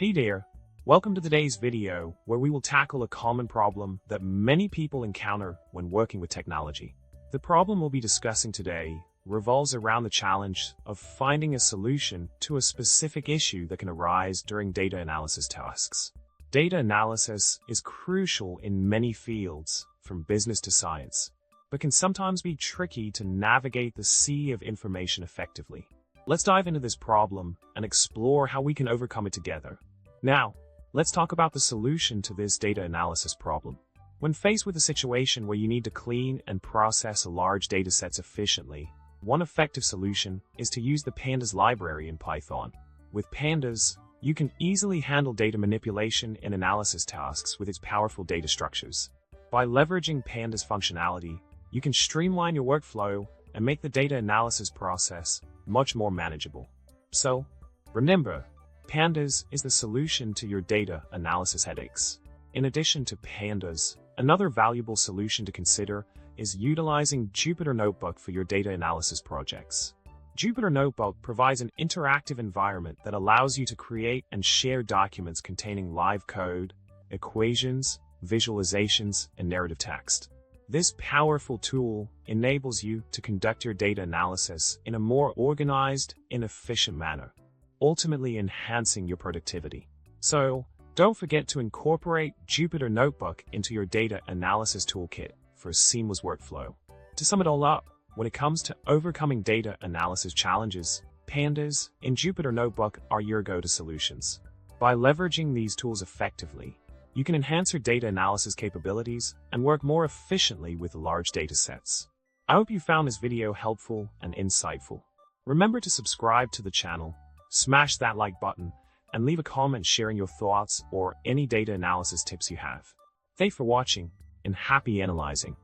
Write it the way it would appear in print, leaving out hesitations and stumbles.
Hey there, welcome to today's video where we will tackle a common problem that many people encounter when working with technology. The problem we'll be discussing today revolves around the challenge of finding a solution to a specific issue that can arise during data analysis tasks. Data analysis is crucial in many fields, from business to science, but can sometimes be tricky to navigate the sea of information effectively. Let's dive into this problem and explore how we can overcome it together. Now, let's talk about the solution to this data analysis problem. When faced with a situation where you need to clean and process large datasets efficiently, one effective solution is to use the Pandas library in Python. With Pandas, you can easily handle data manipulation and analysis tasks with its powerful data structures. By leveraging Pandas functionality, you can streamline your workflow and make the data analysis process much more manageable. So, remember, Pandas is the solution to your data analysis headaches. In addition to Pandas, another valuable solution to consider is utilizing Jupyter Notebook for your data analysis projects. Jupyter Notebook provides an interactive environment that allows you to create and share documents containing live code, equations, visualizations, and narrative text. This powerful tool enables you to conduct your data analysis in a more organized and efficient manner, ultimately enhancing your productivity. So, don't forget to incorporate Jupyter Notebook into your data analysis toolkit for a seamless workflow. To sum it all up, when it comes to overcoming data analysis challenges, Pandas and Jupyter Notebook are your go-to solutions. By leveraging these tools effectively, you can enhance your data analysis capabilities and work more efficiently with large data sets. I hope you found this video helpful and insightful. Remember to subscribe to the channel, smash that like button, and leave a comment sharing your thoughts or any data analysis tips you have. Thanks for watching, and happy analyzing.